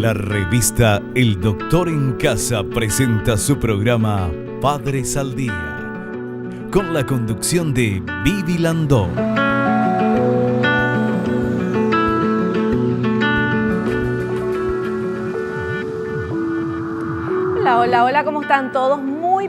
La revista El Doctor en Casa presenta su programa Padres al Día, con la conducción de Vivi Landó. Hola, ¿cómo están todos?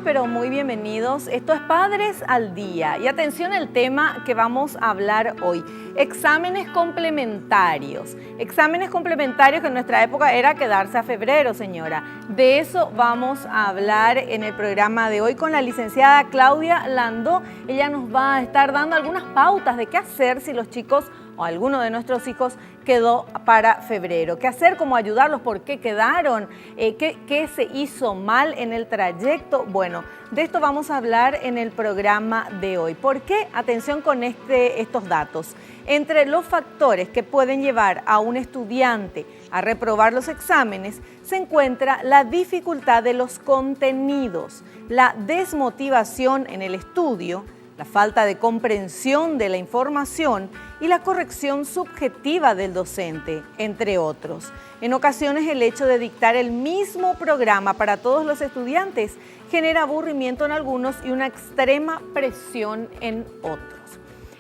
Pero muy bienvenidos. Esto es Padres al Día. Y atención al tema que vamos a hablar hoy. Exámenes complementarios. Exámenes complementarios que en nuestra época era quedarse a febrero, señora. De eso vamos a hablar en el programa de hoy con la licenciada Claudia Landó. Ella nos va a estar dando algunas pautas de qué hacer si los chicos o alguno de nuestros hijos quedó para febrero. ¿Qué hacer? ¿Cómo ayudarlos? ¿Por qué quedaron? ¿Qué se hizo mal en el trayecto? Bueno, de esto vamos a hablar en el programa de hoy. ¿Por qué? Atención con estos datos. Entre los factores que pueden llevar a un estudiante a reprobar los exámenes se encuentra la dificultad de los contenidos, la desmotivación en el estudio, la falta de comprensión de la información y la corrección subjetiva del docente, entre otros. En ocasiones el hecho de dictar el mismo programa para todos los estudiantes genera aburrimiento en algunos y una extrema presión en otros.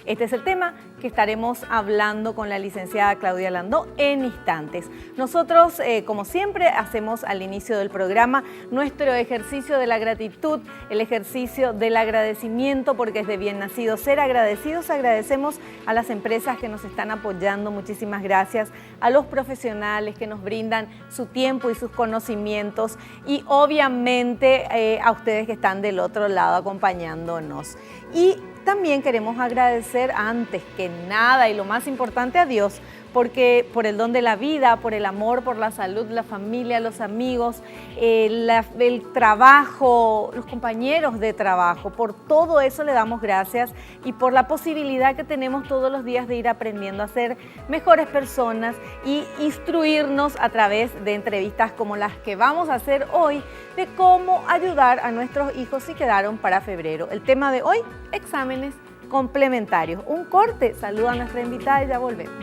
Este es el tema que estaremos hablando con la licenciada Claudia Landó en instantes. Nosotros, como siempre, hacemos al inicio del programa nuestro ejercicio de la gratitud, el ejercicio del agradecimiento, porque es de bien nacido ser agradecidos. Agradecemos a las empresas que nos están apoyando, muchísimas gracias, a los profesionales que nos brindan su tiempo y sus conocimientos y obviamente a ustedes que están del otro lado acompañándonos. Y también queremos agradecer antes que nada y lo más importante a Dios, porque por el don de la vida, por el amor, por la salud, la familia, los amigos, el trabajo, los compañeros de trabajo, por todo eso le damos gracias y por la posibilidad que tenemos todos los días de ir aprendiendo a ser mejores personas y instruirnos a través de entrevistas como las que vamos a hacer hoy de cómo ayudar a nuestros hijos si quedaron para febrero. El tema de hoy, exámenes complementarios. Un corte, saluda a nuestra invitada y ya volvemos.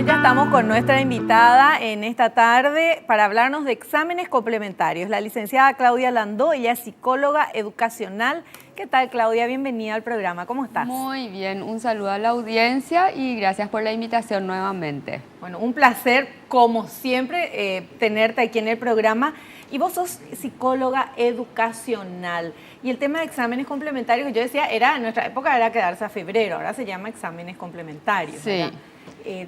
Estamos con nuestra invitada en esta tarde para hablarnos de exámenes complementarios, la licenciada Claudia Landó. Ella es psicóloga educacional. ¿Qué tal, Claudia? Bienvenida al programa. ¿Cómo estás? Muy bien, un saludo a la audiencia y gracias por la invitación nuevamente. Bueno, un placer, como siempre, tenerte aquí en el programa. Y vos sos psicóloga educacional. Y el tema de exámenes complementarios, yo decía, en nuestra época era quedarse a febrero, ahora se llama exámenes complementarios, sí. ¿verdad?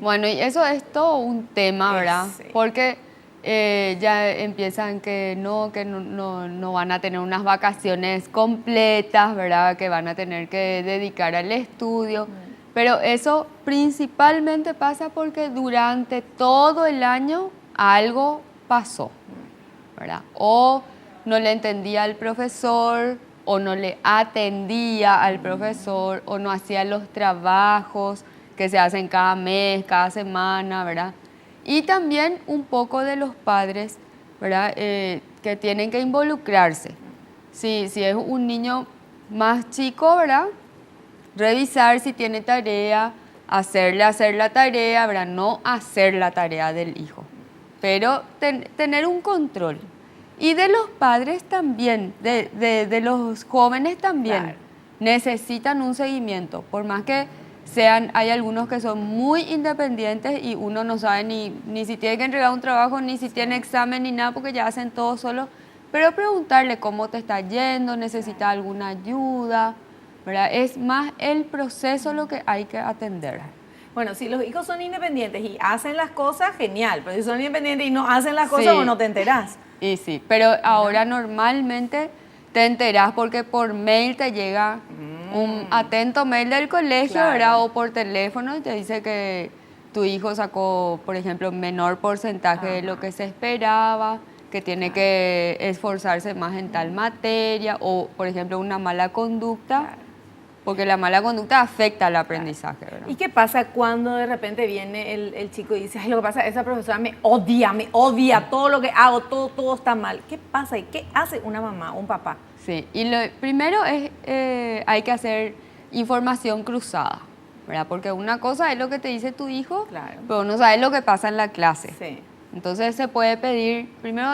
Bueno, y eso es todo un tema, ¿verdad? Sí. Porque ya empiezan que no van a tener unas vacaciones completas, ¿verdad? Que van a tener que dedicar al estudio. Pero eso principalmente pasa porque durante todo el año algo pasó, ¿verdad? O no le entendía al profesor, o no le atendía al profesor, o no hacía los trabajos que se hacen cada mes, cada semana, ¿verdad? Y también un poco de los padres, ¿verdad? Que tienen que involucrarse. Si es un niño más chico, ¿verdad? Revisar si tiene tarea, hacer la tarea, ¿verdad? No hacer la tarea del hijo, pero tener un control. Y de los padres también, de los jóvenes también, claro, necesitan un seguimiento, por más que hay algunos que son muy independientes y uno no sabe ni si tiene que entregar un trabajo, ni si tiene examen, ni nada, porque ya hacen todo solo. Pero preguntarle cómo te está yendo, necesita alguna ayuda, ¿verdad? Es más el proceso lo que hay que atender. Bueno, si los hijos son independientes y hacen las cosas, genial. Pero si son independientes y no hacen las cosas, sí, vos no te enterás. Y sí, pero ahora normalmente te enterás porque por mail te llega un atento mail del colegio, Claro. ¿verdad? O por teléfono y te dice que tu hijo sacó, por ejemplo, menor porcentaje de lo que se esperaba, que tiene que esforzarse más en tal materia, o, por ejemplo, una mala conducta, Claro. porque la mala conducta afecta al aprendizaje, ¿verdad? ¿Y qué pasa cuando de repente viene el chico y dice, ay, lo que pasa es que esa profesora me odia, todo lo que hago, todo está mal? ¿Qué pasa y qué hace una mamá o un papá? Sí, y lo primero es, hay que hacer información cruzada, ¿verdad? Porque una cosa es lo que te dice tu hijo, Claro. pero no sabes lo que pasa en la clase. Sí. Entonces se puede pedir, primero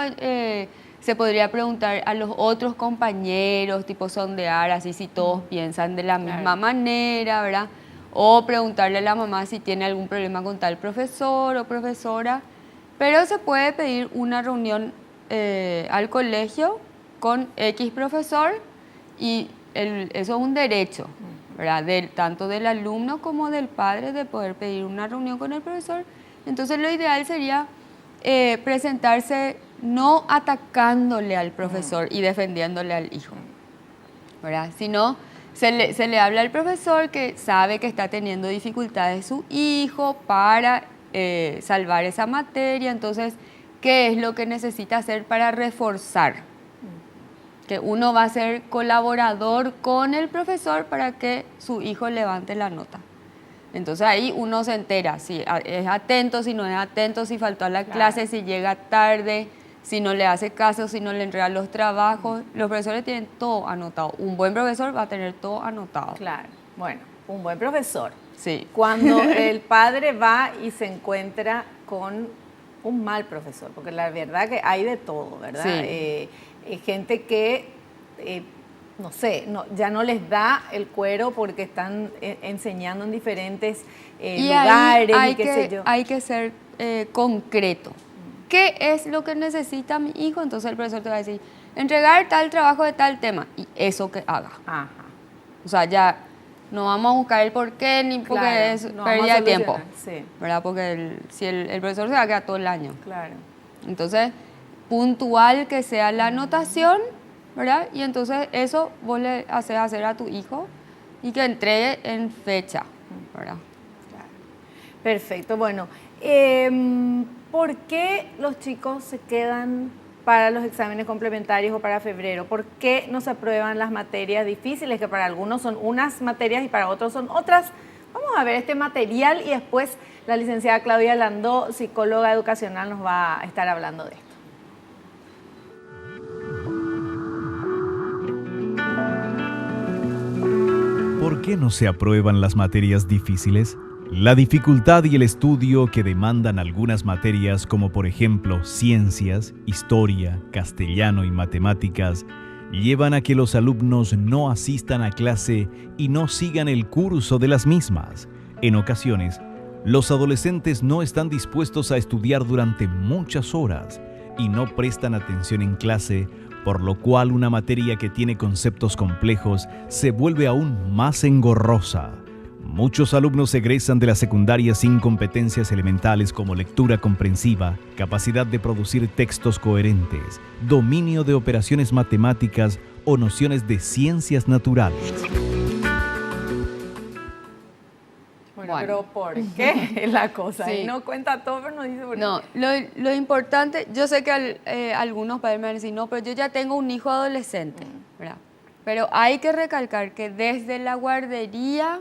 se podría preguntar a los otros compañeros, tipo sondear, así si todos piensan de la misma manera, ¿verdad? O preguntarle a la mamá si tiene algún problema con tal profesor o profesora. Pero se puede pedir una reunión al colegio con X profesor y eso es un derecho, ¿verdad? Tanto del alumno como del padre de poder pedir una reunión con el profesor. Entonces lo ideal sería presentarse no atacándole al profesor y defendiéndole al hijo, ¿verdad? Sino se le habla al profesor que sabe que está teniendo dificultades su hijo para salvar esa materia. Entonces, ¿qué es lo que necesita hacer para reforzar? Que uno va a ser colaborador con el profesor para que su hijo levante la nota. Entonces ahí uno se entera si es atento, si no es atento, si faltó a la clase, si llega tarde, si no le hace caso, si no le entrega los trabajos. Los profesores tienen todo anotado. Un buen profesor va a tener todo anotado. Claro. Bueno, un buen profesor. Sí. Cuando el padre va y se encuentra con un mal profesor, porque la verdad que hay de todo, ¿verdad? Sí. Gente que, no sé, ya no les da el cuero porque están enseñando en diferentes lugares y qué sé yo. Hay que ser concreto. ¿Qué es lo que necesita mi hijo? Entonces el profesor te va a decir, entregar tal trabajo de tal tema y eso que haga. Ajá. O sea, ya no vamos a buscar el por qué ni porque Claro, es no pérdida vamos a de tiempo. solucionar, sí. ¿Verdad? Porque si el profesor se va a quedar todo el año. Claro. Entonces, puntual que sea la anotación, ¿verdad? Y entonces eso vos le haces hacer a tu hijo y que entregue en fecha, ¿verdad? Claro. Perfecto. Bueno, ¿por qué los chicos se quedan para los exámenes complementarios o para febrero? ¿Por qué no se aprueban las materias difíciles, que para algunos son unas materias y para otros son otras? Vamos a ver este material y después la licenciada Claudia Landó, psicóloga educacional, nos va a estar hablando de esto. ¿Por qué no se aprueban las materias difíciles? La dificultad y el estudio que demandan algunas materias como por ejemplo ciencias, historia, castellano y matemáticas llevan a que los alumnos no asistan a clase y no sigan el curso de las mismas. En ocasiones, los adolescentes no están dispuestos a estudiar durante muchas horas y no prestan atención en clase, por lo cual una materia que tiene conceptos complejos se vuelve aún más engorrosa. Muchos alumnos egresan de la secundaria sin competencias elementales como lectura comprensiva, capacidad de producir textos coherentes, dominio de operaciones matemáticas o nociones de ciencias naturales. Bueno, pero ¿por qué es la cosa? Sí. Y no cuenta todo, pero no dice por No, qué. lo importante, yo sé que algunos padres me van a decir, no, pero yo ya tengo un hijo adolescente, ¿verdad? Pero hay que recalcar que desde la guardería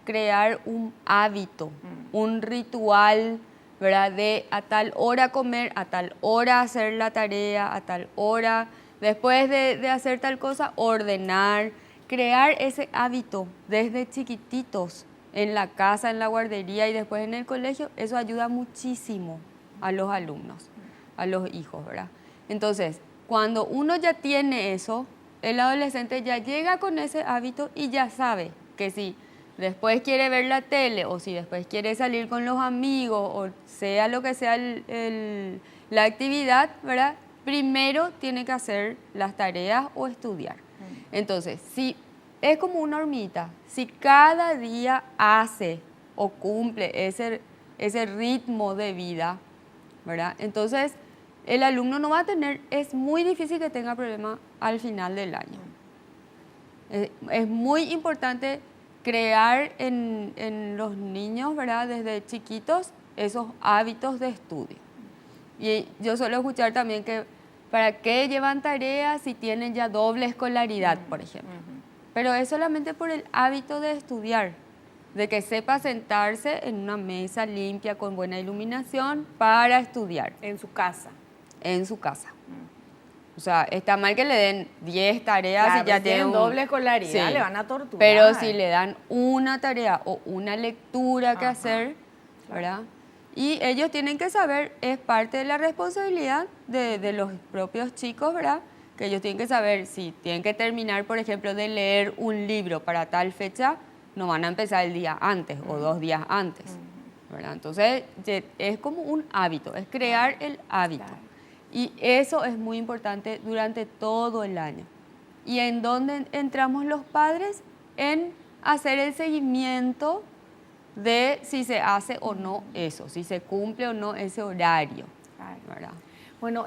crear un hábito, un ritual, ¿verdad? De a tal hora comer, a tal hora hacer la tarea, a tal hora, después de hacer tal cosa, ordenar, crear ese hábito desde chiquititos en la casa, en la guardería y después en el colegio. Eso ayuda muchísimo a los alumnos, a los hijos, ¿verdad? Entonces, cuando uno ya tiene eso, el adolescente ya llega con ese hábito y ya sabe que si después quiere ver la tele o si después quiere salir con los amigos o sea lo que sea la actividad, ¿verdad? Primero tiene que hacer las tareas o estudiar. Entonces, si es como una hormiguita, si cada día hace o cumple ese ritmo de vida, ¿verdad? Entonces, el alumno no va a tener, es muy difícil que tenga problemas al final del año. Es muy importante crear en los niños, ¿verdad? Desde chiquitos, esos hábitos de estudio. Y yo suelo escuchar también que ¿para qué llevan tareas si tienen ya doble escolaridad, por ejemplo? Pero es solamente por el hábito de estudiar, de que sepa sentarse en una mesa limpia con buena iluminación para estudiar. En su casa. En su casa. O sea, está mal que le den 10 tareas Claro, y ya tienen tienen doble escolaridad, Sí. le van a torturar. Pero si le dan una tarea o una lectura que Ajá, hacer, ¿verdad? Y ellos tienen que saber, es parte de la responsabilidad de los propios chicos, ¿verdad? Que ellos tienen que saber si tienen que terminar, por ejemplo, de leer un libro para tal fecha, no van a empezar el día antes o 2 días antes, ¿verdad? Entonces, es como un hábito, es crear el hábito. Claro. Y eso es muy importante durante todo el año. ¿Y en dónde entramos los padres? En hacer el seguimiento de si se hace o no eso, si se cumple o no ese horario, Claro. ¿verdad? Bueno,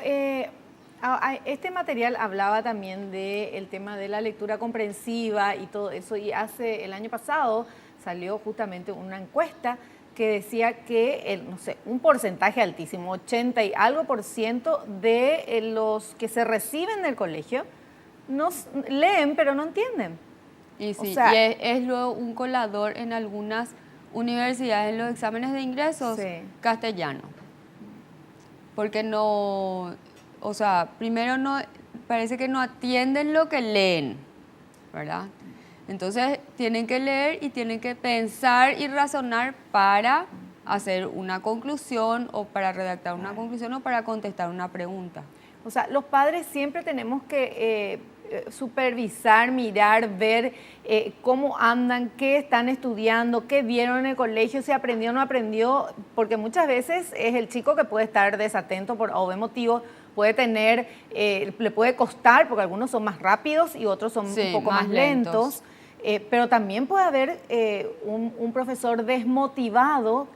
este material hablaba también del tema de la lectura comprensiva y todo eso, y el año pasado salió justamente una encuesta que decía que, no sé, un porcentaje altísimo, 80 y algo % de los que se reciben del colegio leen pero no entienden. Y sí, O sea, y es luego un colador en algunas universidades, en los exámenes de ingresos, Sí. castellano. Porque no, o sea, primero no, parece que no atienden lo que leen, ¿verdad? Entonces tienen que leer y tienen que pensar y razonar para hacer una conclusión o para redactar una conclusión o para contestar una pregunta. O sea, los padres siempre tenemos que supervisar, mirar, ver cómo andan, qué están estudiando, qué vieron en el colegio, si aprendió o no aprendió, porque muchas veces es el chico que puede estar desatento por obvio motivo, puede tener, le puede costar, porque algunos son más rápidos y otros son Sí, un poco más más lentos. Pero también puede haber un profesor desmotivado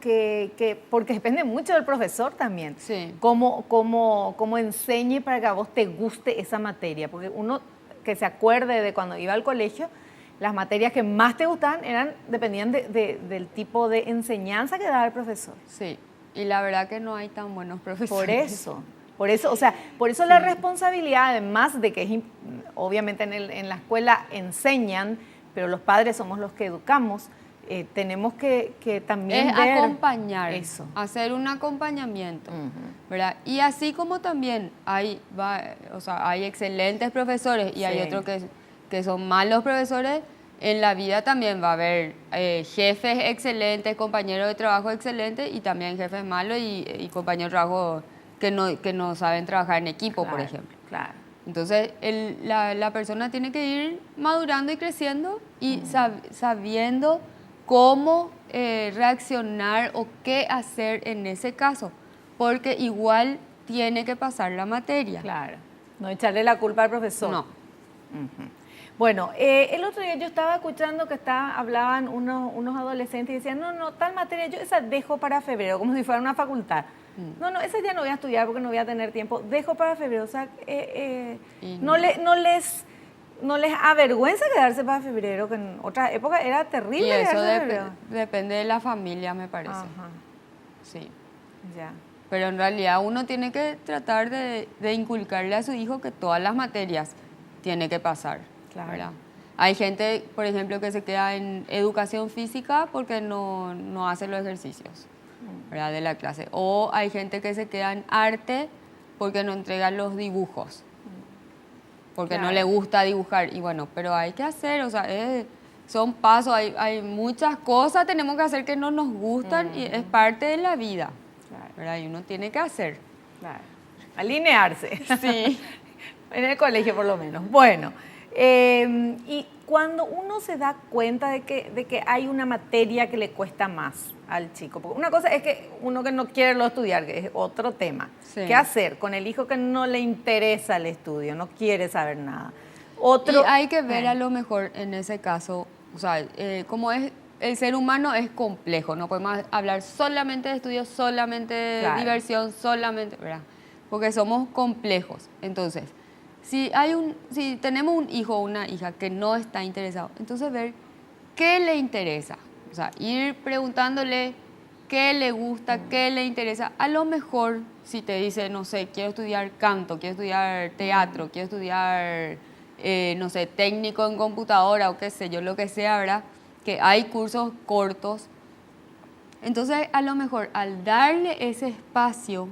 porque depende mucho del profesor también. Sí. Cómo enseñe para que a vos te guste esa materia. Porque uno que se acuerde de cuando iba al colegio, las materias que más te gustaban dependían del tipo de enseñanza que daba el profesor. Sí, y la verdad que no hay tan buenos profesores. Por eso, o sea, por eso la responsabilidad, además de que obviamente en la escuela enseñan, pero los padres somos los que educamos, tenemos que también Es ver acompañar, eso. hacer un acompañamiento, ¿verdad? Y así como también hay excelentes profesores y hay Sí. otros que son malos profesores, en la vida también va a haber jefes excelentes, compañeros de trabajo excelentes y también jefes malos y compañeros de trabajo que no saben trabajar en equipo, por Claro, ejemplo. Claro. Entonces, la persona tiene que ir madurando y creciendo y sabiendo cómo reaccionar o qué hacer en ese caso, porque igual tiene que pasar la materia. Claro. No echarle la culpa al profesor. No. Ujú. Bueno, el otro día yo estaba escuchando que hablaban unos adolescentes y decían, no, tal materia yo esa dejo para febrero, como si fuera una facultad. No, esa ya no voy a estudiar porque no voy a tener tiempo, dejo para febrero. O sea, no les avergüenza quedarse para febrero, que en otra época era terrible Y eso quedarse para febrero. depende de la familia, me parece. Ajá, Sí. ya. Pero en realidad uno tiene que tratar de inculcarle a su hijo que todas las materias tiene que pasar. Claro. ¿Verdad? Hay gente, por ejemplo, que se queda en educación física porque no hace los ejercicios, ¿verdad? De la clase. O hay gente que se queda en arte porque no entrega los dibujos, porque no Claro. le gusta dibujar. Y bueno, pero hay que hacer, o sea, son pasos, hay muchas cosas tenemos que hacer que no nos gustan y es parte de la vida, Claro, ¿verdad? Y uno tiene que hacer. claro. Alinearse. Sí. En el colegio por lo menos. Bueno, y cuando uno se da cuenta de que hay una materia que le cuesta más al chico, porque una cosa es que uno que no quiere estudiar, que es otro tema. Sí. ¿Qué hacer con el hijo que no le interesa el estudio, no quiere saber nada? Otro, Y hay que ver a lo mejor en ese caso, o sea, como es el ser humano es complejo, no podemos hablar solamente de estudio, solamente de Claro. diversión, solamente, ¿verdad? Porque somos complejos. Entonces, Si tenemos un hijo o una hija que no está interesado, entonces ver qué le interesa. O sea, ir preguntándole qué le gusta, qué le interesa. A lo mejor, si te dice, no sé, quiero estudiar canto, quiero estudiar teatro, quiero estudiar, no sé, técnico en computadora o qué sé yo, lo que sea, ¿verdad? Que hay cursos cortos. Entonces, a lo mejor, al darle ese espacio,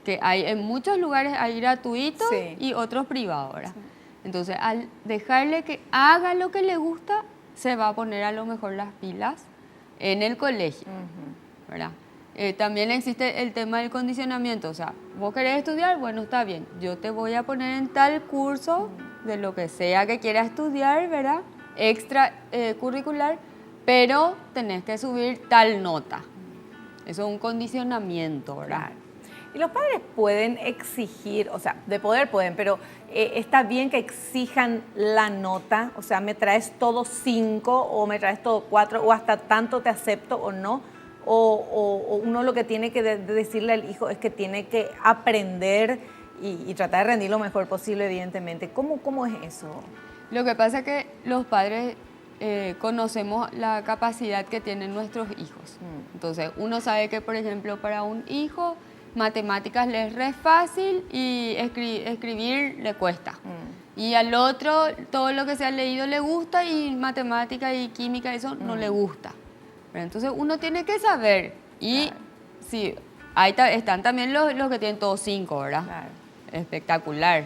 que hay en muchos lugares hay gratuitos Sí. y otros privados, ¿verdad? Sí. Entonces, al dejarle que haga lo que le gusta, se va a poner a lo mejor las pilas en el colegio, ¿verdad? También existe el tema del condicionamiento, o sea, vos querés estudiar, bueno, está bien, yo te voy a poner en tal curso de lo que sea que quieras estudiar, ¿verdad? Extra curricular, pero tenés que subir tal nota. Eso es un condicionamiento, ¿verdad? Claro. Y los padres pueden exigir, o sea, de poder pueden, pero está bien que exijan la nota, o sea, me traes todo 5 o me traes todo 4 o hasta tanto te acepto o no, o uno lo que tiene que decirle al hijo es que tiene que aprender y tratar de rendir lo mejor posible, evidentemente. ¿Cómo es eso? Lo que pasa es que los padres conocemos la capacidad que tienen nuestros hijos. Entonces, uno sabe que, por ejemplo, para un hijo, matemáticas le es re fácil y escribir le cuesta. Y al otro, todo lo que se ha leído le gusta y matemática y química, eso no le gusta. Pero entonces, uno tiene que saber. Y claro. Sí, ahí están también los que tienen todos 5, ¿verdad? Claro. Espectacular.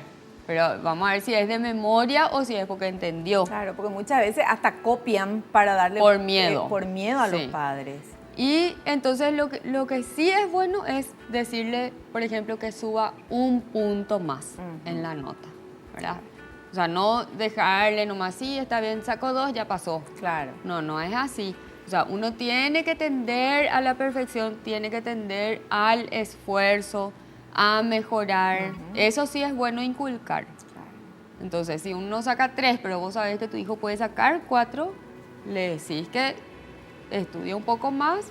Pero vamos a ver si es de memoria o si es porque entendió. Claro, porque muchas veces hasta copian para darle... Por miedo. Por miedo a los sí. padres. Y entonces lo que sí es bueno es decirle, por ejemplo, que suba un punto más en la nota, ¿verdad? O sea, no dejarle nomás, sí, está bien, sacó 2, ya pasó. Claro. No es así. O sea, uno tiene que tender a la perfección, tiene que tender al esfuerzo, a mejorar. Eso sí es bueno inculcar. Entonces, si uno saca 3, pero vos sabés que tu hijo puede sacar 4, le decís que estudie un poco más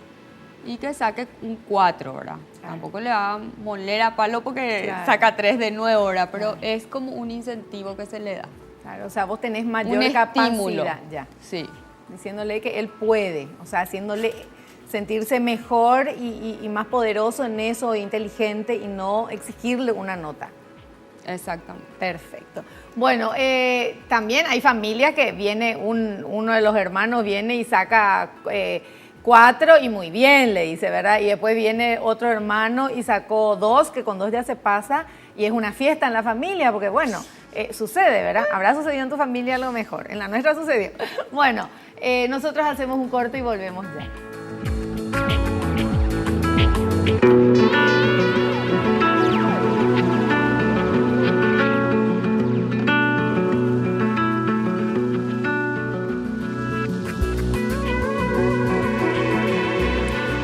y que saque un 4, ¿verdad? Claro. Tampoco le va a moler a palo porque saca 3 de nuevo, ¿verdad? Pero es como un incentivo que se le da. Claro, o sea, vos tenés mayor capacidad ya. Sí. Diciéndole que él puede, o sea, haciéndole sentirse mejor y más poderoso en eso, inteligente, y no exigirle una nota. Exactamente. Perfecto. Bueno, también hay familias que viene, uno de los hermanos viene y saca 4 y muy bien, le dice, ¿verdad? Y después viene otro hermano y sacó 2, que con 2 ya se pasa, y es una fiesta en la familia, porque bueno, sucede, ¿verdad? Habrá sucedido en tu familia algo mejor, en la nuestra sucedió. Bueno, nosotros hacemos un corte y volvemos ya.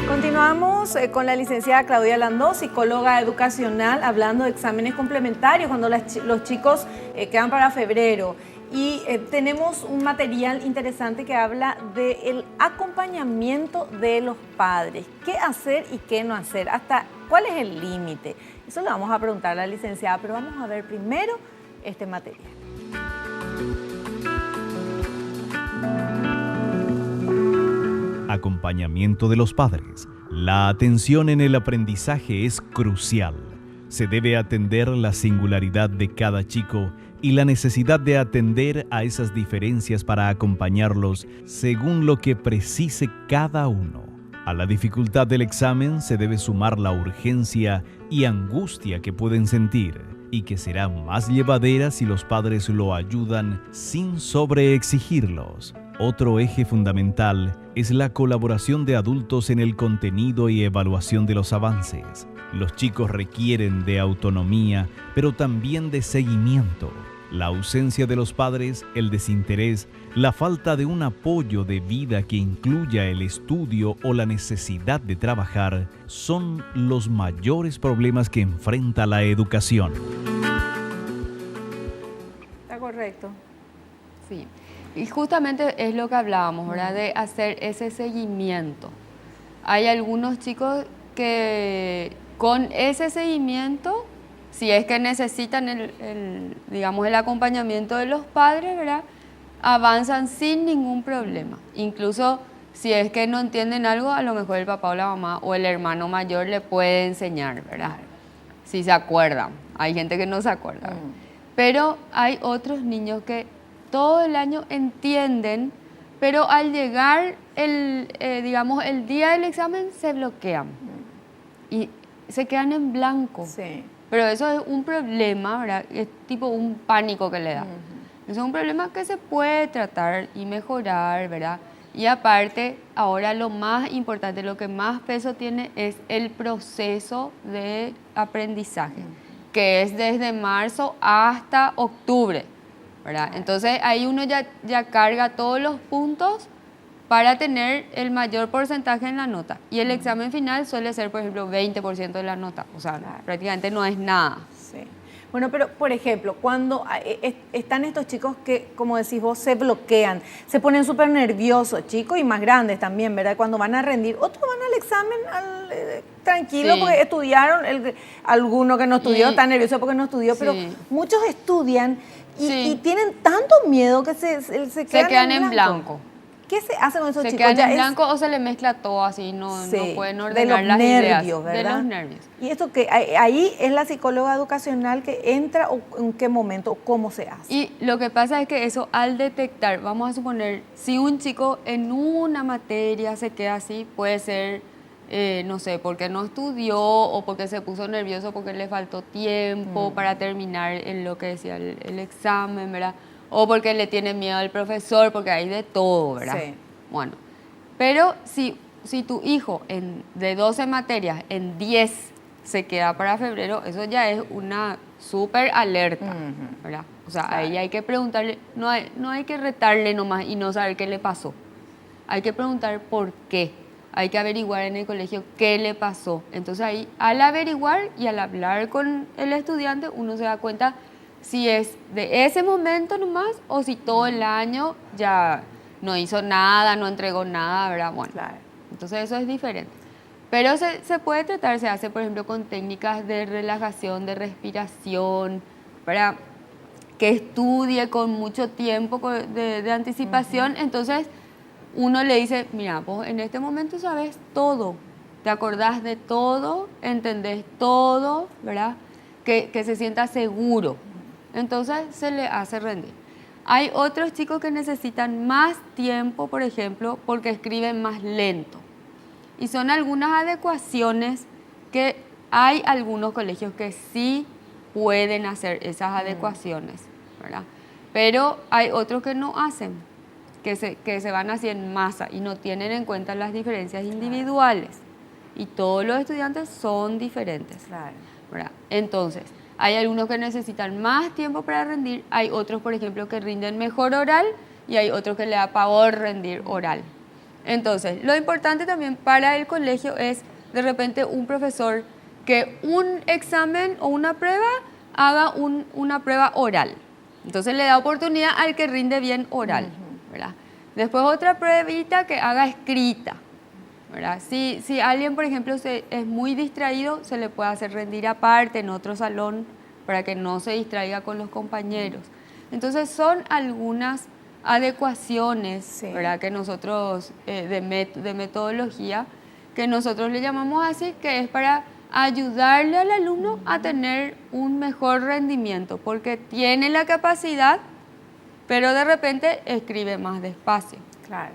Continuamos con la licenciada Claudia Landó, psicóloga educacional, hablando de exámenes complementarios cuando los chicos quedan para febrero. Y tenemos un material interesante que habla del acompañamiento de los padres. ¿Qué hacer y qué no hacer? ¿Cuál es el límite? Eso le vamos a preguntar a la licenciada, pero vamos a ver primero este material. Acompañamiento de los padres. La atención en el aprendizaje es crucial. Se debe atender la singularidad de cada chico y la necesidad de atender a esas diferencias para acompañarlos según lo que precise cada uno. A la dificultad del examen se debe sumar la urgencia y angustia que pueden sentir y que será más llevadera si los padres lo ayudan sin sobreexigirlos. Otro eje fundamental es la colaboración de adultos en el contenido y evaluación de los avances. Los chicos requieren de autonomía, pero también de seguimiento. La ausencia de los padres, el desinterés, la falta de un apoyo de vida que incluya el estudio o la necesidad de trabajar son los mayores problemas que enfrenta la educación. ¿Está correcto? Sí. Y justamente es lo que hablábamos, ¿verdad? De hacer ese seguimiento. Hay algunos chicos que con ese seguimiento si es que necesitan digamos, el acompañamiento de los padres, ¿verdad? Avanzan sin ningún problema. Incluso si es que no entienden algo, a lo mejor el papá o la mamá o el hermano mayor le puede enseñar, ¿verdad? Si se acuerdan. Hay gente que no se acuerda. Pero hay otros niños que todo el año entienden, pero al llegar digamos, el día del examen se bloquean y se quedan en blanco. Sí. Pero eso es un problema, ¿verdad? Es tipo un pánico que le da. Eso es un problema que se puede tratar y mejorar, ¿verdad? Y aparte, ahora lo más importante, lo que más peso tiene es el proceso de aprendizaje, que es desde marzo hasta octubre, ¿verdad? Entonces ahí uno ya carga todos los puntos para tener el mayor porcentaje en la nota. Y el examen final suele ser, por ejemplo, 20% de la nota. O sea, prácticamente no es nada. Sí. Bueno, pero por ejemplo, cuando están estos chicos que, como decís vos, se bloquean, se ponen súper nerviosos, chicos y más grandes también, ¿verdad? Cuando van a rendir, otros van al examen tranquilo Sí. porque estudiaron, alguno que no estudió está nervioso porque no estudió, Sí. pero muchos estudian y, Sí. y tienen tanto miedo que se quedan en blanco. ¿Qué se hace con esos Se chicos? quedan Ya en es- blanco o se le mezcla todo así, no Sí, pueden de ordenar los las nervios, ideas. ¿verdad? De los nervios. Y esto que ahí es la psicóloga educacional que entra o en qué momento, o cómo se hace. Y lo que pasa es que eso al detectar, vamos a suponer, si un chico en una materia se queda así, puede ser, no sé, porque no estudió o porque se puso nervioso porque le faltó tiempo para terminar en lo que decía el examen, ¿verdad? O porque le tiene miedo al profesor, porque hay de todo, ¿verdad? Sí. Bueno, pero si tu hijo de 12 materias en 10 se queda para febrero, eso ya es una súper alerta, ¿verdad? O sea, ahí hay que preguntarle, no hay que retarle nomás y no saber qué le pasó. Hay que preguntar por qué. Hay que averiguar en el colegio qué le pasó. Entonces ahí, al averiguar y al hablar con el estudiante, uno se da cuenta si es de ese momento nomás o si todo el año ya no hizo nada, no entregó nada, ¿verdad? Bueno, Claro. entonces eso es diferente. Pero se puede tratar, se hace por ejemplo con técnicas de relajación, de respiración, para que estudie con mucho tiempo de anticipación. Entonces uno le dice, mira, vos en este momento sabes todo, te acordás de todo, entendés todo, ¿verdad? Que se sienta seguro. Entonces se le hace rendir. Hay otros chicos que necesitan más tiempo, por ejemplo, porque escriben más lento. Y son algunas adecuaciones que hay algunos colegios que sí pueden hacer esas adecuaciones, ¿verdad? Pero hay otros que no hacen, que se van así en masa y no tienen en cuenta las diferencias individuales. Y todos los estudiantes son diferentes, Claro. ¿verdad? Entonces, hay algunos que necesitan más tiempo para rendir, hay otros, por ejemplo, que rinden mejor oral y hay otros que le da pavor rendir oral. Entonces, lo importante también para el colegio es, de repente, un profesor que un examen o una prueba haga una prueba oral. Entonces, le da oportunidad al que rinde bien oral, ¿verdad? Después, otra pruebita que haga escrita, ¿verdad? Si alguien, por ejemplo, es muy distraído, se le puede hacer rendir aparte en otro salón para que no se distraiga con los compañeros. Entonces, son algunas adecuaciones, Sí. ¿verdad? Que nosotros, de metodología, que nosotros le llamamos así, que es para ayudarle al alumno a tener un mejor rendimiento, porque tiene la capacidad, pero de repente escribe más despacio, Claro.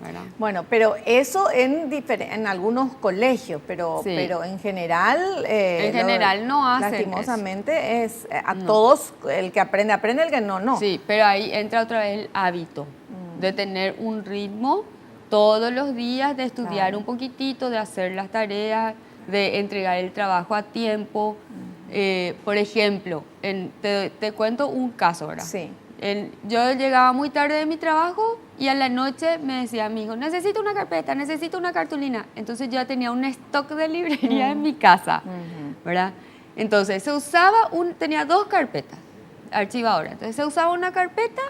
¿verdad? Bueno, pero eso en algunos colegios, pero Sí. en general... En general no hacen lastimosamente es a No. todos, el que aprende, el que no. Sí, pero ahí entra otra vez el hábito de tener un ritmo todos los días, de estudiar Claro. un poquitito, de hacer las tareas, de entregar el trabajo a tiempo. Por ejemplo, te cuento un caso, ¿verdad? Sí. Yo llegaba muy tarde de mi trabajo y a la noche me decía mi hijo, necesito una carpeta, necesito una cartulina. Entonces yo ya tenía un stock de librería en mi casa, ¿verdad? Entonces tenía 2 carpetas archivadoras. Entonces se usaba una carpeta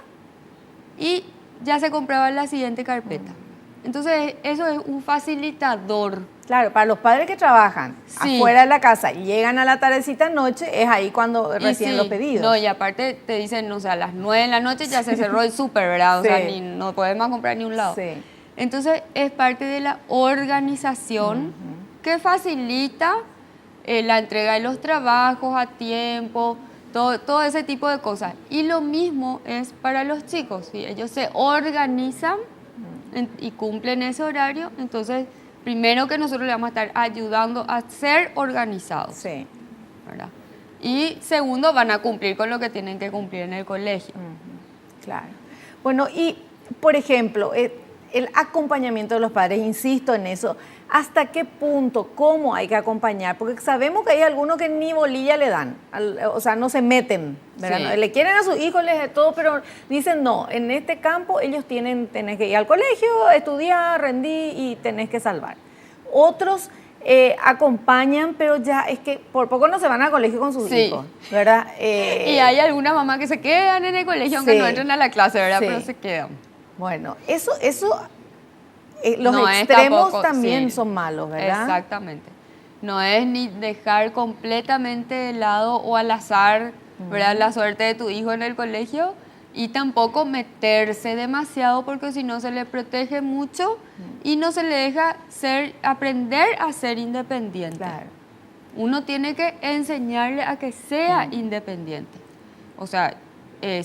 y ya se compraba la siguiente carpeta. Entonces eso es un facilitador Claro, para los padres que trabajan Sí. afuera de la casa y llegan a la tardecita noche, es ahí cuando Y reciben sí, los pedidos. No, y aparte te dicen, o sea, a las 9 de la noche ya se cerró el súper, ¿verdad? O Sí. sea, no podemos comprar ni un lado. Sí. Entonces, es parte de la organización que facilita la entrega de los trabajos a tiempo, todo ese tipo de cosas. Y lo mismo es para los chicos. Si ellos se organizan y cumplen ese horario, entonces, primero que nosotros le vamos a estar ayudando a ser organizados. Sí. ¿Verdad? Y segundo, van a cumplir con lo que tienen que cumplir en el colegio. Claro. Bueno, y por ejemplo, el acompañamiento de los padres, insisto en eso, ¿hasta qué punto, cómo hay que acompañar? Porque sabemos que hay algunos que ni bolilla le dan, o sea, no se meten, ¿verdad? Sí. No, le quieren a sus hijos, les de todo, pero dicen no, en este campo ellos tenés que ir al colegio, estudiar, rendir y tenés que salvar. Otros acompañan, pero ya es que por poco no se van al colegio con sus Sí. hijos, ¿verdad? Y hay algunas mamás que se quedan en el colegio aunque Sí. no entren a la clase, ¿verdad? Sí. Pero se quedan. Bueno, los No es extremos tampoco, también sí. son malos, ¿verdad? Exactamente. No es ni dejar completamente de lado o al azar, ¿verdad? La suerte de tu hijo en el colegio y tampoco meterse demasiado porque si no se le protege mucho y no se le deja aprender a ser independiente. Claro. Uno tiene que enseñarle a que sea independiente. O sea,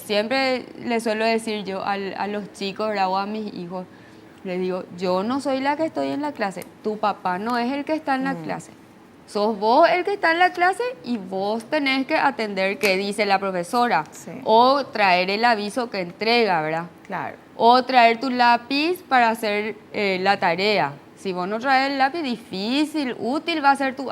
siempre le suelo decir yo a los chicos, ¿verdad? O a mis hijos, les digo, yo no soy la que estoy en la clase, tu papá no es el que está en la clase. Sos vos el que está en la clase y vos tenés que atender qué dice la profesora. Sí. O traer el aviso que entrega, ¿verdad? Claro. O traer tu lápiz para hacer la tarea. Si vos no traes el lápiz, difícil, útil va a ser tu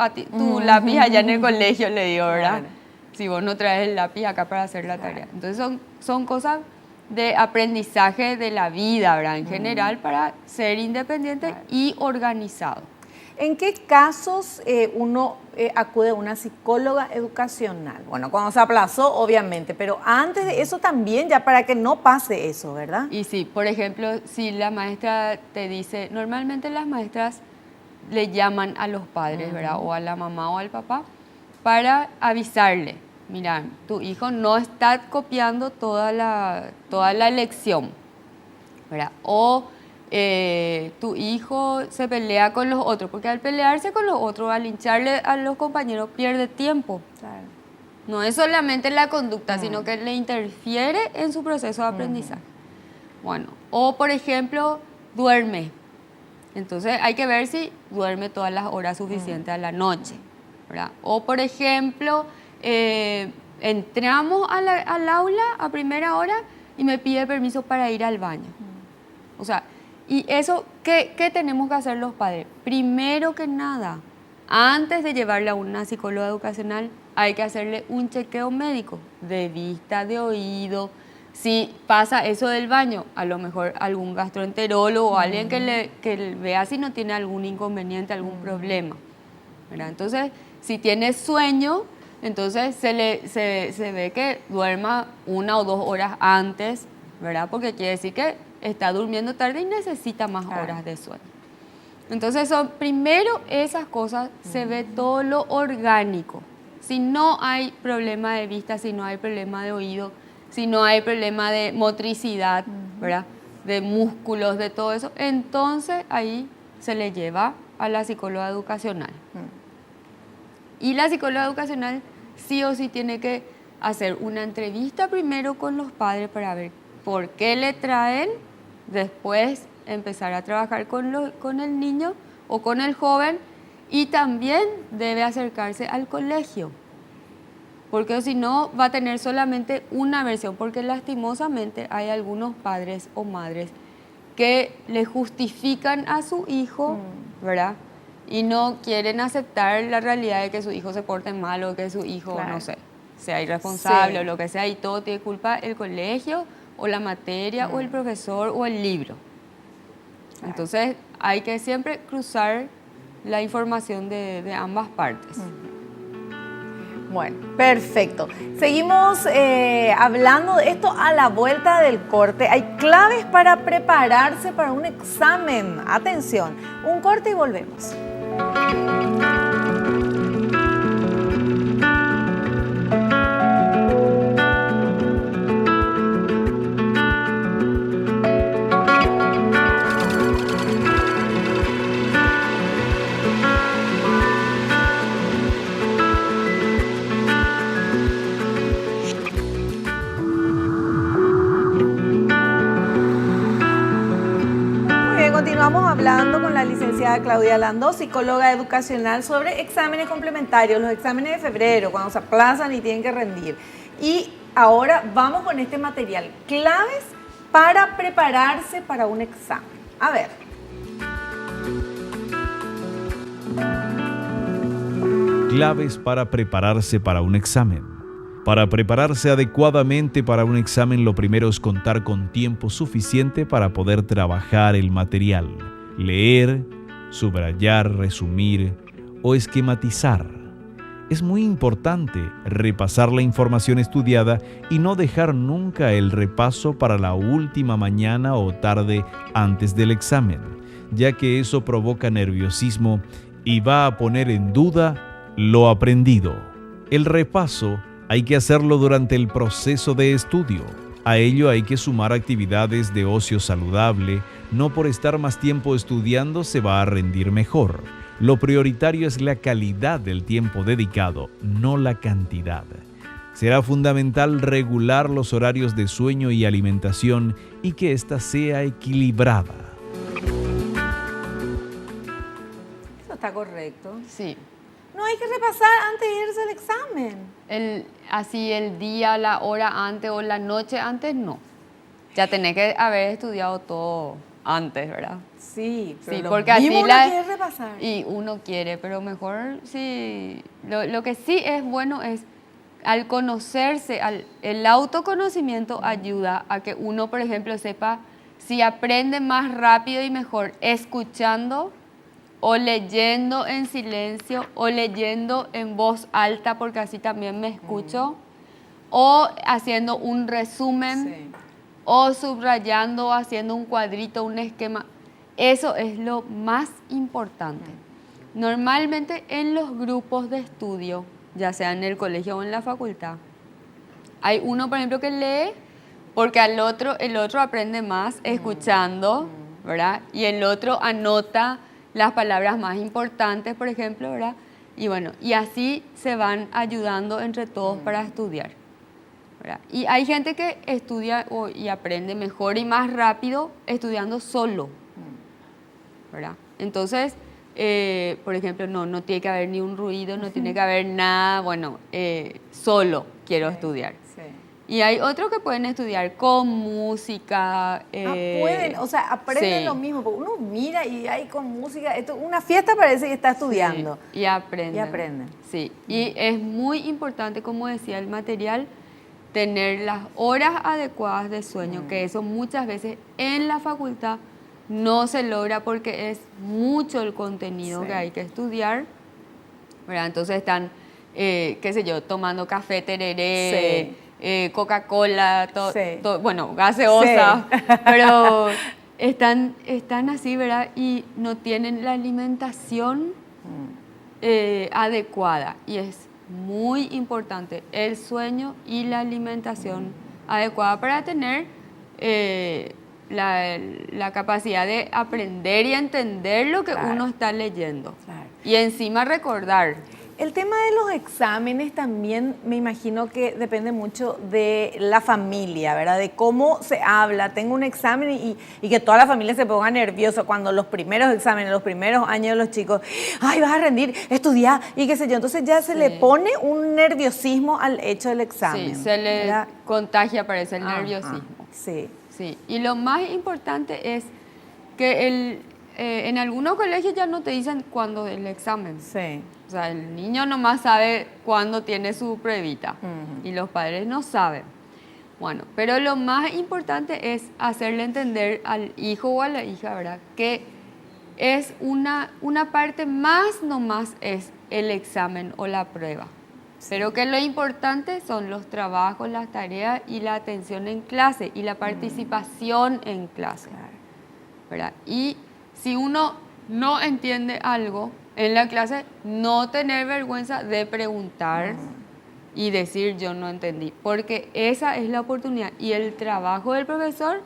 lápiz allá en el colegio, le digo, ¿verdad? Claro. Si vos no traes el lápiz acá para hacer la tarea. Entonces son cosas de aprendizaje de la vida, ¿verdad? En general, para ser independiente y organizado. ¿En qué casos uno acude a una psicóloga educacional? Bueno, cuando se aplazó, obviamente, pero antes de eso también, ya para que no pase eso, ¿verdad? Y sí, por ejemplo, si la maestra te dice, normalmente las maestras le llaman a los padres, ¿verdad? O a la mamá o al papá, para avisarle, mira, tu hijo no está copiando toda la lección, ¿verdad? O tu hijo se pelea con los otros, porque al pelearse con los otros, al hincharle a los compañeros, pierde tiempo. Claro. No es solamente la conducta, sino que le interfiere en su proceso de aprendizaje. Bueno, o por ejemplo, duerme. Entonces hay que ver si duerme todas las horas suficientes a la noche, ¿verdad? O por ejemplo, entramos al aula a primera hora y me pide permiso para ir al baño. O sea, y eso, ¿qué tenemos que hacer los padres? Primero que nada, antes de llevarle a una psicóloga educacional, hay que hacerle un chequeo médico de vista, de oído. Si pasa eso del baño, a lo mejor algún gastroenterólogo o alguien que vea si no tiene algún inconveniente, algún problema, ¿verdad? Entonces, si tiene sueño, entonces se ve que duerma 1 o 2 horas antes, ¿verdad? Porque quiere decir que está durmiendo tarde y necesita más horas de sueño. Entonces, primero esas cosas, se ve todo lo orgánico. Si no hay problema de vista, si no hay problema de oído, si no hay problema de motricidad, ¿verdad? De músculos, de todo eso, entonces ahí se le lleva a la psicóloga educacional. Y la psicóloga educacional sí o sí tiene que hacer una entrevista primero con los padres para ver por qué le traen, después empezar a trabajar con el niño o con el joven y también debe acercarse al colegio. Porque si no va a tener solamente una versión, porque lastimosamente hay algunos padres o madres que le justifican a su hijo, ¿verdad? Y no quieren aceptar la realidad de que su hijo se porte mal o que su hijo, no sé, sea irresponsable o lo que sea, y todo tiene culpa el colegio o la materia o el profesor o el libro. Entonces hay que siempre cruzar la información de ambas partes. Bueno, perfecto. Seguimos hablando de esto a la vuelta del corte. Hay claves para prepararse para un examen. Atención, un corte y volvemos. Continuamos hablando con la licenciada Claudia Landó, psicóloga educacional, sobre exámenes complementarios, los exámenes de febrero, cuando se aplazan y tienen que rendir. Y ahora vamos con este material, claves para prepararse para un examen. A ver. Claves para prepararse para un examen. Para prepararse adecuadamente para un examen, lo primero es contar con tiempo suficiente para poder trabajar el material, leer, subrayar, resumir o esquematizar. Es muy importante repasar la información estudiada y no dejar nunca el repaso para la última mañana o tarde antes del examen, ya que eso provoca nerviosismo y va a poner en duda lo aprendido. El repaso hay que hacerlo durante el proceso de estudio. A ello hay que sumar actividades de ocio saludable. No por estar más tiempo estudiando se va a rendir mejor. Lo prioritario es la calidad del tiempo dedicado, no la cantidad. Será fundamental regular los horarios de sueño y alimentación y que ésta sea equilibrada. Eso está correcto. Sí. No hay que repasar antes de irse al examen. Así el día, la hora antes o la noche antes, no. Ya tenés que haber estudiado todo antes, ¿verdad? Sí, pero sí, lo porque mismo así uno quiere repasar. Y uno quiere, pero mejor sí. Lo que sí es bueno es al conocerse, el autoconocimiento ayuda a que uno, por ejemplo, sepa si aprende más rápido y mejor escuchando o leyendo en silencio o leyendo en voz alta, porque así también me escucho, o haciendo un resumen, o subrayando, haciendo un cuadrito, un esquema. Eso es lo más importante. Normalmente en los grupos de estudio, ya sea en el colegio o en la facultad, hay uno, por ejemplo, que lee porque el otro aprende más escuchando, ¿verdad? Y el otro anota las palabras más importantes, por ejemplo, ¿verdad? Y bueno, y así se van ayudando entre todos para estudiar, ¿verdad? Y hay gente que estudia y aprende mejor y más rápido estudiando solo, ¿verdad? Entonces, por ejemplo, no tiene que haber ni un ruido, no tiene que haber nada, bueno, solo quiero estudiar. Y hay otros que pueden estudiar con música. Pueden, o sea, aprenden sí. lo mismo, porque uno mira y hay con música, esto, una fiesta parece que está estudiando. Sí, y aprenden. Y aprenden. Sí, y es muy importante, como decía el material, tener las horas adecuadas de sueño, que eso muchas veces en la facultad no se logra porque es mucho el contenido que hay que estudiar, ¿verdad? Entonces están, qué sé yo, tomando café, tereré, Coca-Cola, bueno, gaseosa, pero están así, ¿verdad? Y no tienen la alimentación adecuada. Y es muy importante el sueño y la alimentación adecuada para tener la capacidad de aprender y entender lo que uno está leyendo. Y encima recordar. El tema de los exámenes también me imagino que depende mucho de la familia, ¿verdad? De cómo se habla. Tengo un examen y que toda la familia se ponga nerviosa cuando los primeros exámenes, los primeros años de los chicos, ay, vas a rendir, estudiar y qué sé yo. Entonces ya se le pone un nerviosismo al hecho del examen. Sí, se le contagia, parece, el nerviosismo. Sí. Sí, y lo más importante es que en algunos colegios ya no te dicen cuándo el examen. Sí. O sea, el niño nomás sabe cuándo tiene su pruebita y los padres no saben. Bueno, pero lo más importante es hacerle entender al hijo o a la hija, ¿verdad? Que es una parte más nomás es el examen o la prueba. Pero que lo importante son los trabajos, las tareas y la atención en clase y la participación en clase, ¿verdad? Y si uno no entiende algo, en la clase, no tener vergüenza de preguntar y decir yo no entendí, porque esa es la oportunidad y el trabajo del profesor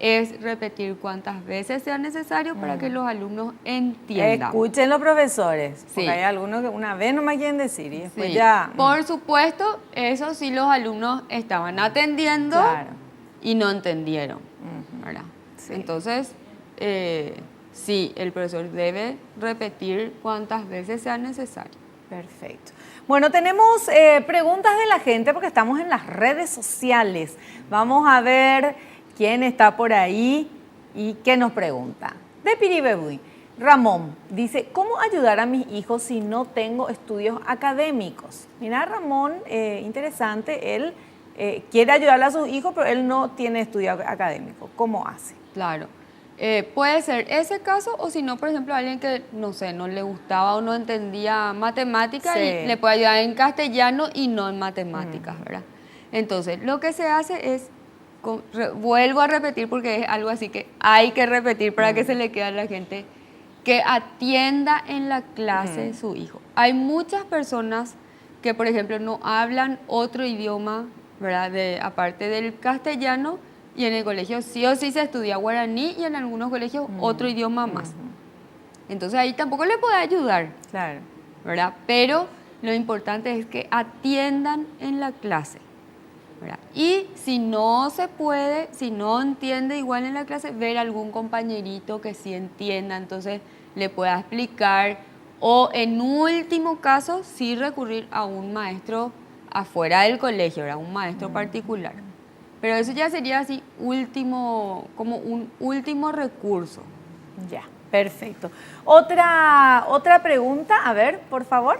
es repetir cuantas veces sea necesario para que los alumnos entiendan. Escuchen los profesores, porque Sí. hay algunos que una vez no me quieren decir y después Sí. ya... Por supuesto, eso sí los alumnos estaban atendiendo Claro. y no entendieron, ¿verdad? Sí. Entonces, sí, el profesor debe repetir cuantas veces sea necesario. Perfecto. Bueno, tenemos preguntas de la gente porque estamos en las redes sociales. Vamos a ver quién está por ahí y qué nos pregunta. De Piribebuy, Ramón dice, ¿cómo ayudar a mis hijos si no tengo estudios académicos? Mira, Ramón, interesante, él quiere ayudarle a sus hijos, pero él no tiene estudio académico. ¿Cómo hace? Claro. Puede ser ese caso o si no, por ejemplo, alguien que, no sé, no le gustaba o no entendía matemáticas Sí. y le puede ayudar en castellano y no en matemáticas, ¿verdad? Entonces, lo que se hace es, vuelvo a repetir porque es algo así que hay que repetir para que se le quede a la gente, que atienda en la clase su hijo. Hay muchas personas que, por ejemplo, no hablan otro idioma, ¿verdad? Aparte del castellano, y en el colegio sí o sí se estudia guaraní y en algunos colegios otro idioma más. Entonces ahí tampoco le puede ayudar, Claro. ¿verdad? Pero lo importante es que atiendan en la clase, ¿verdad? Y si no se puede, si no entiende igual en la clase, ver algún compañerito que sí entienda, entonces le pueda explicar. O en último caso, sí recurrir a un maestro afuera del colegio, ¿verdad? Un maestro particular. Pero eso ya sería así último, como un último recurso. Ya, perfecto. Otra pregunta, a ver, por favor.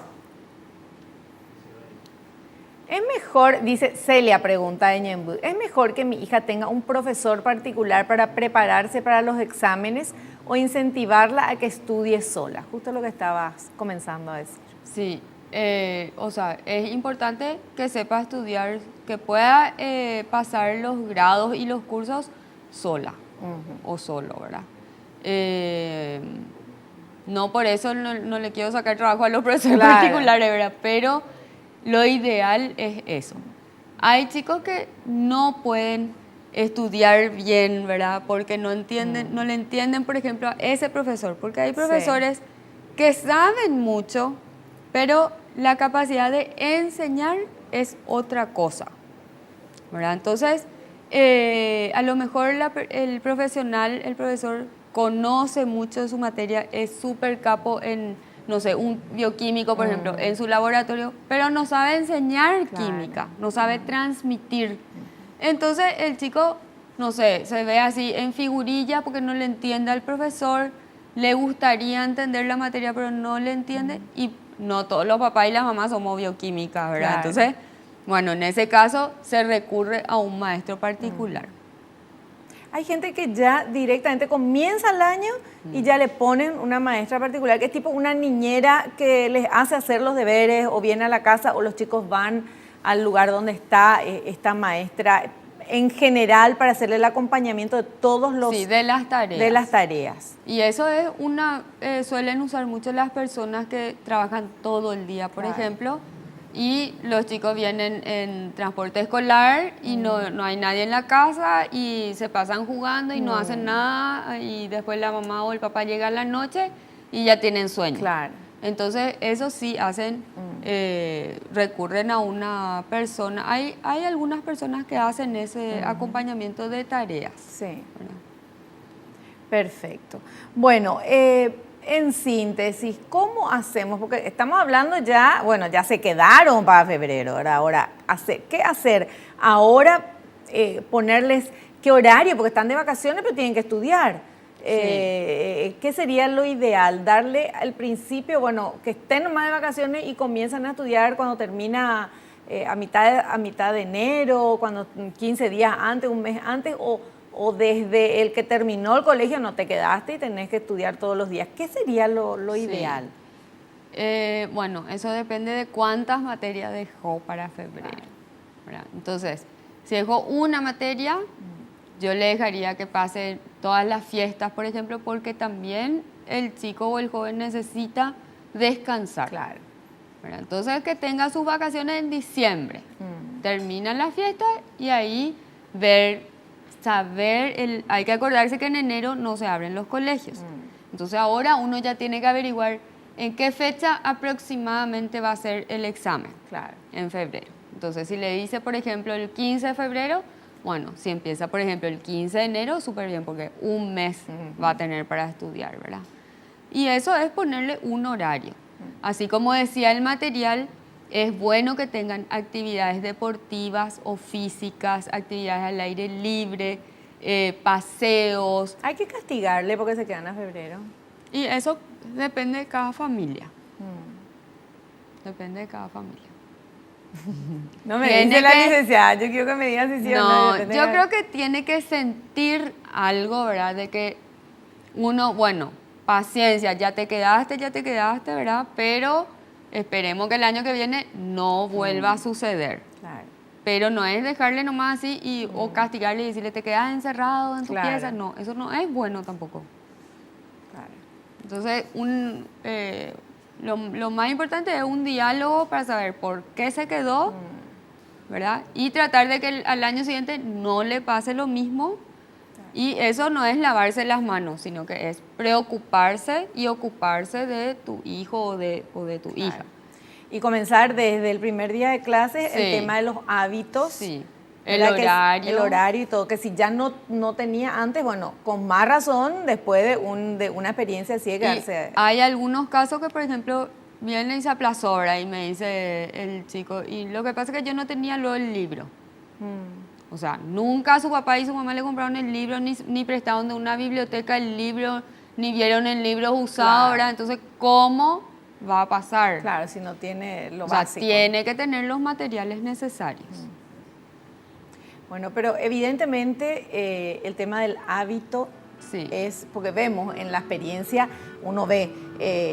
Es mejor, dice Celia, pregunta de Ñembu, ¿es mejor que mi hija tenga un profesor particular para prepararse para los exámenes o incentivarla a que estudie sola? Justo lo que estabas comenzando a decir. Sí, o sea, es importante que sepa estudiar, que pueda pasar los grados y los cursos sola o solo, ¿verdad? No por eso no le quiero sacar trabajo a los profesores Claro. particulares, ¿verdad? Pero lo ideal es eso. Hay chicos que no pueden estudiar bien, ¿verdad? Porque no entienden, no le entienden, por ejemplo, a ese profesor. Porque hay profesores que saben mucho, pero la capacidad de enseñar es otra cosa, ¿verdad? Entonces, a lo mejor el profesional, el profesor, conoce mucho de su materia, es súper capo en, no sé, un bioquímico, por ejemplo, en su laboratorio, pero no sabe enseñar química, no sabe transmitir. Entonces, el chico, no sé, se ve así en figurilla porque no le entiende al profesor, le gustaría entender la materia, pero no le entiende, y no todos los papás y las mamás somos bioquímicas, ¿verdad? Claro. Entonces, bueno, en ese caso se recurre a un maestro particular. Hay gente que ya directamente comienza el año y ya le ponen una maestra particular, que es tipo una niñera que les hace hacer los deberes o viene a la casa o los chicos van al lugar donde está esta maestra en general para hacerle el acompañamiento de todos los... Sí, de las tareas. De las tareas. Y eso es suelen usar mucho las personas que trabajan todo el día, por ejemplo, y los chicos vienen en transporte escolar y no hay nadie en la casa y se pasan jugando y no hacen nada y después la mamá o el papá llega a la noche y ya tienen sueño. Claro. Entonces, eso sí hacen, recurren a una persona. Hay algunas personas que hacen ese acompañamiento de tareas. Sí. ¿Verdad? Perfecto. Bueno, en síntesis, ¿cómo hacemos? Porque estamos hablando ya, bueno, ya se quedaron para febrero, ¿verdad? Ahora, ¿qué hacer? Ahora, ponerles qué horario, porque están de vacaciones, pero tienen que estudiar. ¿Qué sería lo ideal? Darle al principio, bueno, que estén nomás de vacaciones y comienzan a estudiar cuando termina a mitad de enero, cuando 15 días antes, un mes antes, o desde el que terminó el colegio no te quedaste y tenés que estudiar todos los días. ¿Qué sería lo ideal? Bueno, eso depende de cuántas materias dejó para febrero, ¿verdad? Entonces, si dejó una materia, yo le dejaría que pase todas las fiestas, por ejemplo, porque también el chico o el joven necesita descansar. Claro. ¿Verdad? Entonces, que tenga sus vacaciones en diciembre. Terminan la fiesta y ahí hay que acordarse que en enero no se abren los colegios. Entonces, ahora uno ya tiene que averiguar en qué fecha aproximadamente va a ser el examen. Claro. En febrero. Entonces, si le dice, por ejemplo, el 15 de febrero, bueno, si empieza, por ejemplo, el 15 de enero, súper bien, porque un mes va a tener para estudiar, ¿verdad? Y eso es ponerle un horario. Así como decía el material, es bueno que tengan actividades deportivas o físicas, actividades al aire libre, paseos. Hay que castigarle porque se quedan a febrero. Y eso depende de cada familia. Depende de cada familia. No me dice la licenciada, yo quiero que me digan si sí o no. Yo creo que tiene que sentir algo, ¿verdad? De que uno, bueno, paciencia, ya te quedaste, ¿verdad? Pero esperemos que el año que viene no vuelva a suceder. Claro. Pero no es dejarle nomás así o castigarle y decirle te quedas encerrado en tu pieza. No, eso no es bueno tampoco. Claro. Entonces, lo más importante es un diálogo para saber por qué se quedó, ¿verdad? Y tratar de que al año siguiente no le pase lo mismo. Y eso no es lavarse las manos, sino que es preocuparse y ocuparse de tu hijo o de tu hija. Y comenzar desde el primer día de clases el tema de los hábitos. Sí. El horario y todo, que si ya no tenía antes, bueno, con más razón después de una experiencia así de quedarse. Hay algunos casos que, por ejemplo, viene y se aplazó, ¿verdad? Y me dice el chico, y lo que pasa es que yo no tenía luego el libro. O sea, nunca su papá y su mamá le compraron el libro, ni prestaron de una biblioteca el libro, ni vieron el libro usado, ¿verdad? Entonces, ¿cómo va a pasar? Claro, si no tiene lo básico. O sea, tiene que tener los materiales necesarios. Bueno, pero evidentemente el tema del hábito es, porque vemos en la experiencia, uno ve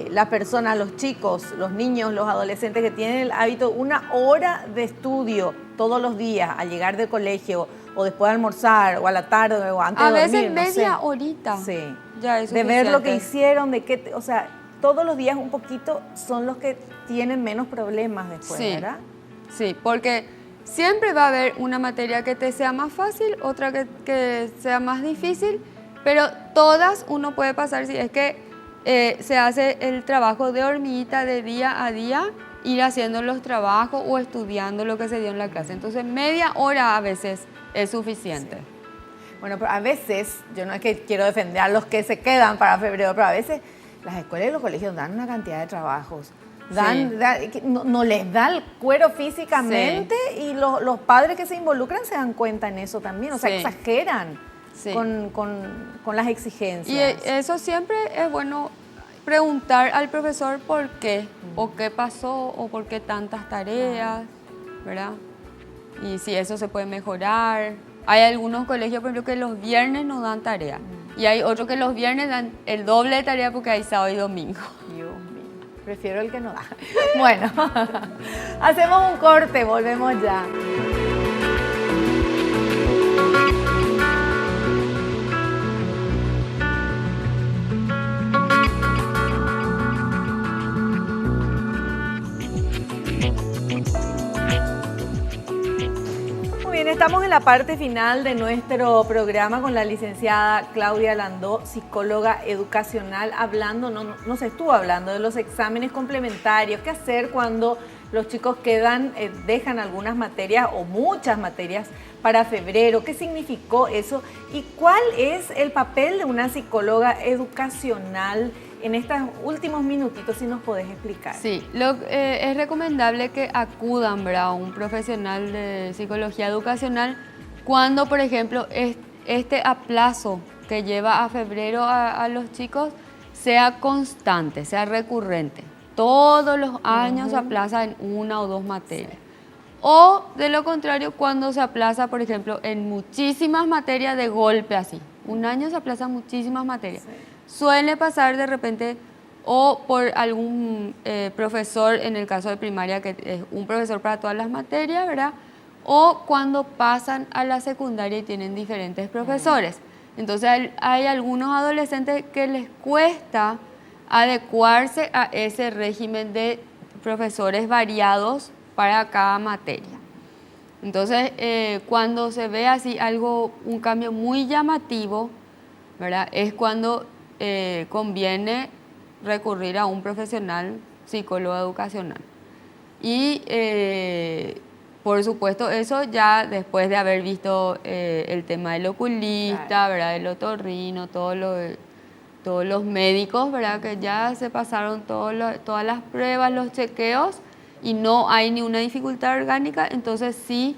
las personas, los chicos, los niños, los adolescentes que tienen el hábito, 1 hora de estudio todos los días al llegar del colegio o después de almorzar o a la tarde o antes de dormir. A veces media horita. Sí. Ya es de ver lo que hicieron, o sea, todos los días un poquito son los que tienen menos problemas después, ¿verdad? Sí, porque siempre va a haber una materia que te sea más fácil, otra que sea más difícil, pero todas uno puede pasar si es que se hace el trabajo de hormiguita de día a día, ir haciendo los trabajos o estudiando lo que se dio en la clase. Entonces, media hora a veces es suficiente. Sí. Bueno, pero a veces, yo no es que quiero defender a los que se quedan para febrero, pero a veces las escuelas y los colegios dan una cantidad de trabajos. No les da el cuero físicamente y los padres que se involucran se dan cuenta en eso también, o sea, exageran con las exigencias. Y eso siempre es bueno preguntar al profesor por qué, o qué pasó, o por qué tantas tareas, ¿verdad? Y si eso se puede mejorar. Hay algunos colegios, por ejemplo, que los viernes no dan tarea. Y hay otros que los viernes dan el doble de tarea porque hay sábado y domingo. Dios mío, prefiero el que no da. Bueno, hacemos un corte, volvemos ya. Estamos en la parte final de nuestro programa con la licenciada Claudia Landó, psicóloga educacional, nos estuvo hablando de los exámenes complementarios, qué hacer cuando los chicos dejan algunas materias o muchas materias para febrero, qué significó eso y cuál es el papel de una psicóloga educacional en estos últimos minutitos, si nos podés explicar. Sí, es recomendable que acudan, ¿verdad?, a un profesional de psicología educacional cuando, por ejemplo, este aplazo que lleva a febrero a los chicos sea constante, sea recurrente. Todos los años se aplaza en 1 o 2 materias. O, de lo contrario, cuando se aplaza, por ejemplo, en muchísimas materias de golpe así. Un año se aplaza muchísimas materias. Suele pasar de repente o por algún profesor, en el caso de primaria, que es un profesor para todas las materias, ¿verdad? O cuando pasan a la secundaria y tienen diferentes profesores. Entonces hay algunos adolescentes que les cuesta adecuarse a ese régimen de profesores variados para cada materia. Entonces, cuando se ve así un cambio muy llamativo, ¿verdad? Es cuando conviene recurrir a un profesional psicólogo educacional. Y por supuesto eso ya después de haber visto el tema del oculista, claro, ¿verdad? El otorrino, todos los médicos, ¿verdad? Que ya se pasaron todas las pruebas, los chequeos y no hay ni una dificultad orgánica, entonces sí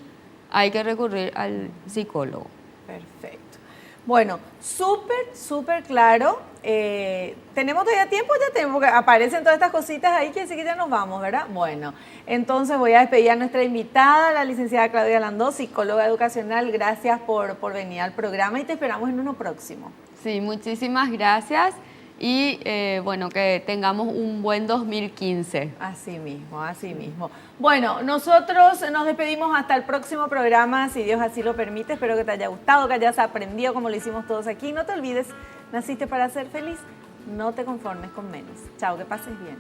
hay que recurrir al psicólogo. Perfecto. Bueno, súper claro. ¿Tenemos todavía tiempo? Ya tenemos, porque aparecen todas estas cositas ahí, quiere decir que ya nos vamos, ¿verdad? Bueno, entonces voy a despedir a nuestra invitada, la licenciada Claudia Landó, psicóloga educacional. Gracias por venir al programa y te esperamos en uno próximo. Sí, muchísimas gracias y bueno, que tengamos un buen 2015. Así mismo, así mismo. Bueno, nosotros nos despedimos hasta el próximo programa, si Dios así lo permite. Espero que te haya gustado, que hayas aprendido como lo hicimos todos aquí. No te olvides, naciste para ser feliz, no te conformes con menos. Chao, que pases bien.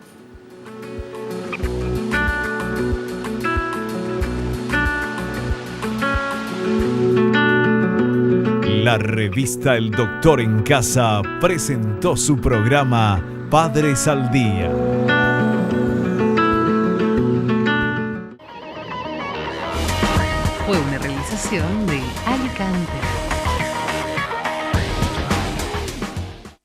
La revista El Doctor en Casa presentó su programa Padres al Día. Fue una realización de Alicante.